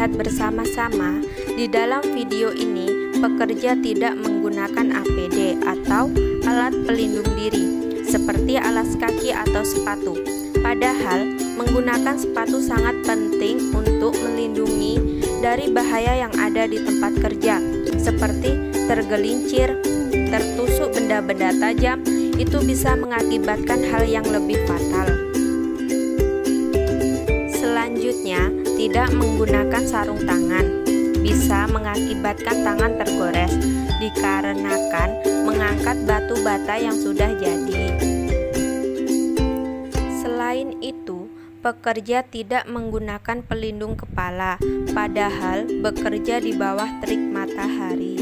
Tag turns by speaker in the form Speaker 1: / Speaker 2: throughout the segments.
Speaker 1: lihat bersama-sama, di dalam video ini pekerja tidak menggunakan APD atau alat pelindung diri seperti alas kaki atau sepatu. Padahal menggunakan sepatu sangat penting untuk melindungi dari bahaya yang ada di tempat kerja seperti tergelincir, tertusuk benda-benda tajam. Itu bisa mengakibatkan hal yang lebih fatal. Selanjutnya, tidak menggunakan sarung tangan bisa mengakibatkan tangan tergores dikarenakan mengangkat batu bata yang sudah jadi. Selain itu, pekerja tidak menggunakan pelindung kepala, padahal bekerja di bawah terik matahari.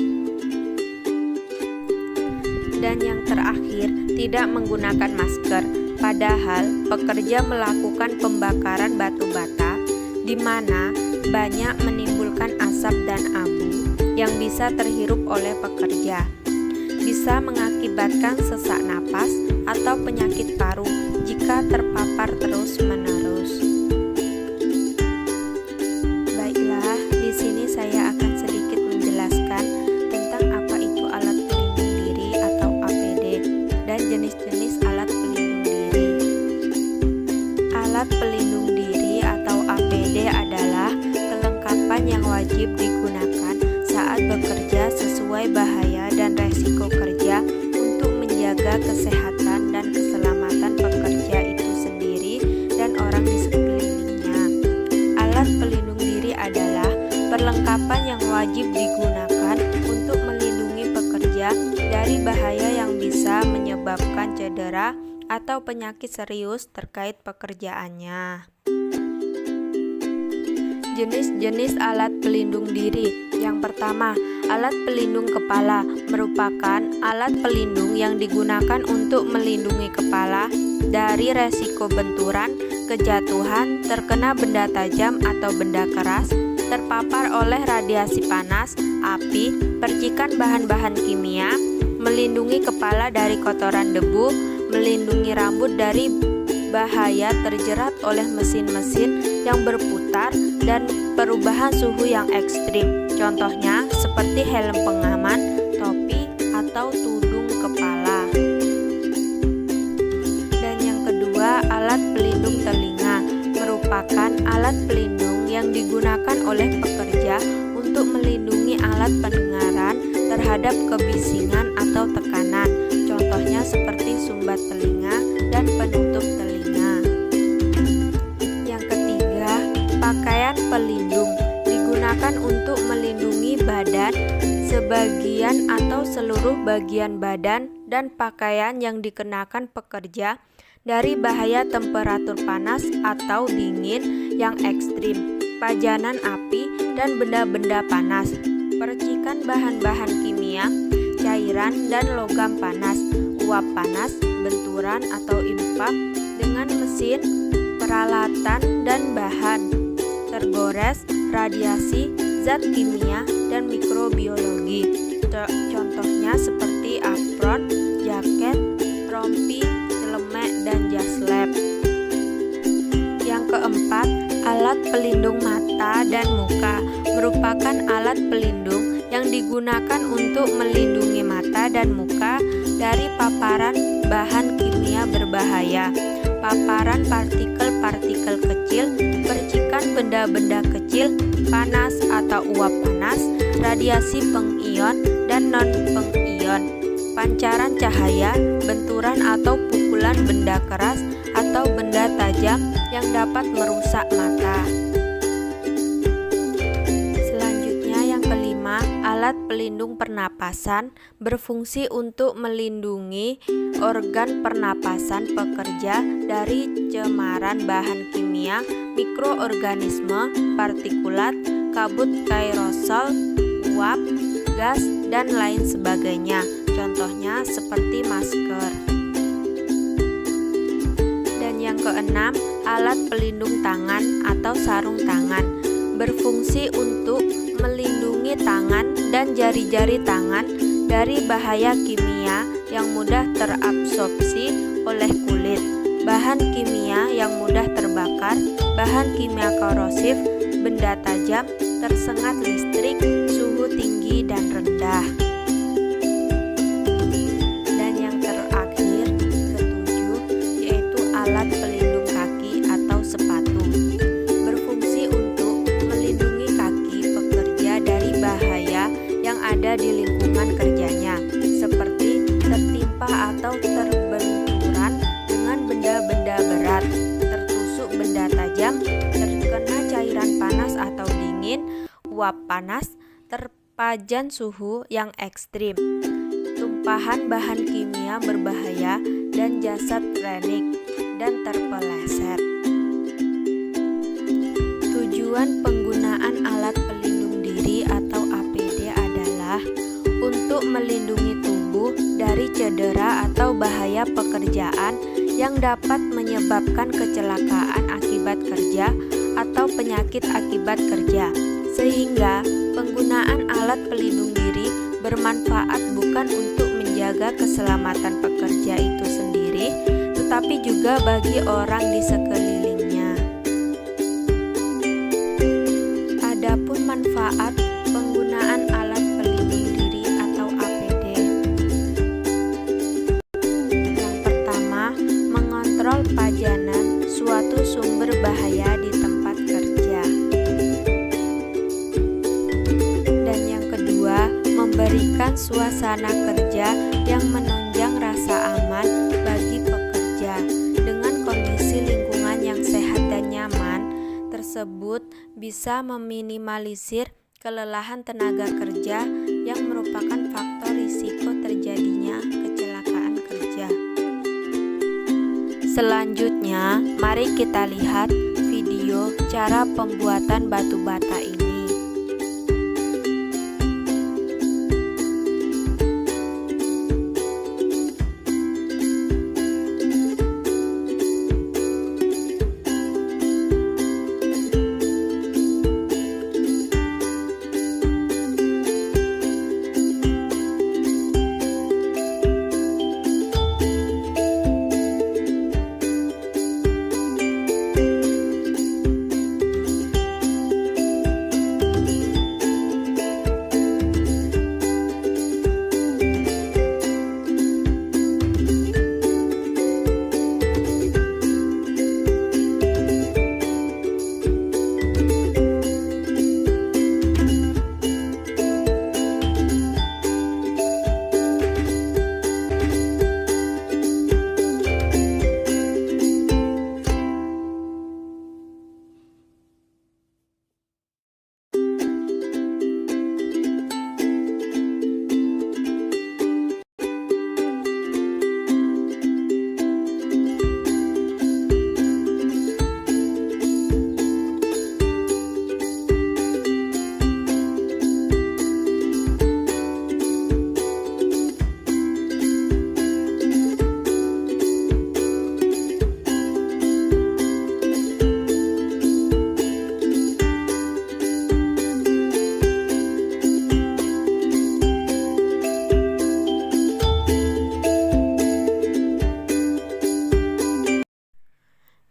Speaker 1: Dan yang terakhir, tidak menggunakan masker, padahal pekerja melakukan pembakaran batu bata, di mana banyak menimbulkan asap dan abu yang bisa terhirup oleh pekerja. Bisa mengakibatkan sesak napas atau penyakit paru jika terpapar terus-menerus. Baiklah, di sini saya akan sedikit menjelaskan tentang apa itu alat pelindung diri atau APD dan jenis-jenis alat pelindung diri. Alat pelindung diri atau APD adalah kelengkapan yang wajib digunakan saat bekerja sesuai bahaya dan resiko kerja untuk menjaga kesehatan dan keselamatan pekerja itu sendiri dan orang di sekelilingnya. Alat pelindung diri adalah perlengkapan yang wajib digunakan untuk melindungi pekerja dari bahaya yang bisa menyebabkan cedera atau penyakit serius terkait pekerjaannya. Jenis-jenis alat pelindung diri. Yang pertama, alat pelindung kepala merupakan alat pelindung yang digunakan untuk melindungi kepala dari resiko benturan, kejatuhan, terkena benda tajam atau benda keras, terpapar oleh radiasi panas, api, percikan bahan-bahan kimia, melindungi kepala dari kotoran debu, melindungi rambut dari bahaya terjerat oleh mesin-mesin yang berputar dan perubahan suhu yang ekstrim. Contohnya seperti helm pengaman, topi, atau tudung kepala. Dan yang kedua, alat pelindung telinga merupakan alat pelindung yang digunakan oleh pekerja untuk melindungi alat pendengaran terhadap kebisingan atau tekanan. Contohnya seperti sumbat telinga dan penutup telinga. Yang ketiga, pakaian pelindung digunakan untuk melindungi badan, sebagian atau seluruh bagian badan dan pakaian yang dikenakan pekerja dari bahaya temperatur panas atau dingin yang ekstrim, pajanan api dan benda-benda panas, percikan bahan-bahan kimia, cairan dan logam panas, uap panas, benturan atau impak dengan mesin, peralatan dan bahan, tergores, radiasi, zat kimia, dan mikrobiologi. Contohnya seperti apron, jaket, rompi, celemek, dan jas lab. Yang keempat, alat pelindung mata dan muka merupakan alat pelindung yang digunakan untuk melindungi mata dan muka dari paparan bahan kimia berbahaya, paparan partikel-partikel kecil, percikan benda-benda kecil, panas atau uap panas, radiasi pengion dan non-pengion, pancaran cahaya, benturan atau pukulan benda keras atau benda tajam yang dapat merusak mata. Alat pelindung pernapasan berfungsi untuk melindungi organ pernapasan pekerja dari cemaran bahan kimia, mikroorganisme, partikulat, kabut aerosol, uap, gas, dan lain sebagainya. Contohnya seperti masker. Dan yang keenam, alat pelindung tangan atau sarung tangan berfungsi untuk melindungi tangan dan jari-jari tangan dari bahaya kimia yang mudah terabsorpsi oleh kulit, bahan kimia yang mudah terbakar, bahan kimia korosif, benda tajam, tersengat listrik, suhu tinggi dan rendah. Dan yang terakhir, ketujuh, yaitu alat pelindung kaki atau sepatu. Berfungsi untuk melindungi kaki pekerja dari bahaya yang ada di lingkungan kerjanya, seperti tertimpa atau terbenturan dengan benda-benda berat, tertusuk benda tajam, terkena cairan panas atau dingin, uap panas, terpajan suhu yang ekstrim, tumpahan bahan kimia berbahaya, dan jasad klinik dan terpeleset. Tujuan penggunaan alat pelindung diri atau APD adalah untuk melindungi tubuh dari cedera atau bahaya pekerjaan yang dapat menyebabkan kecelakaan akibat kerja atau penyakit akibat kerja, sehingga penggunaan alat pelindung diri bermanfaat bukan untuk menjaga keselamatan pekerja itu sendiri, tetapi juga bagi orang di sekelilingnya. Adapun manfaat penggunaan alat pelindung diri atau APD. Yang pertama, mengontrol pajanan suatu sumber bahaya di tempat kerja. Dan yang kedua, memberikan suasana kerja yang menunjang rasa aman bagi pekerja. Dengan kondisi lingkungan yang sehat dan nyaman, tersebut bisa meminimalisir kelelahan tenaga kerja yang merupakan faktor risiko terjadinya kecelakaan kerja. Selanjutnya, mari kita lihat video cara pembuatan batu bata ini.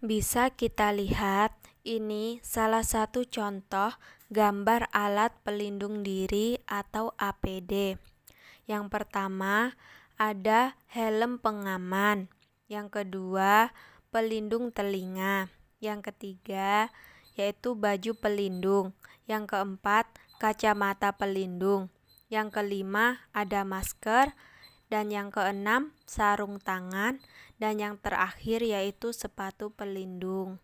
Speaker 1: Bisa kita lihat, ini salah satu contoh gambar alat pelindung diri atau APD. Yang pertama, ada helm pengaman. Yang kedua, pelindung telinga. Yang ketiga, yaitu baju pelindung. Yang keempat, kacamata pelindung. Yang kelima, ada masker. Dan yang keenam, sarung tangan. Dan yang terakhir yaitu sepatu pelindung.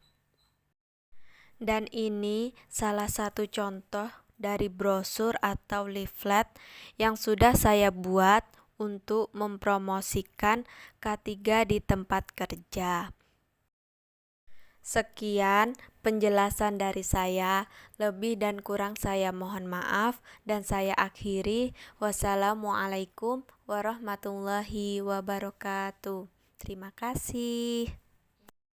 Speaker 1: Dan ini salah satu contoh dari brosur atau leaflet yang sudah saya buat untuk mempromosikan K3 di tempat kerja. Sekian penjelasan dari saya, lebih dan kurang saya mohon maaf dan saya akhiri. Wassalamualaikum warahmatullahi wabarakatuh. Terima kasih.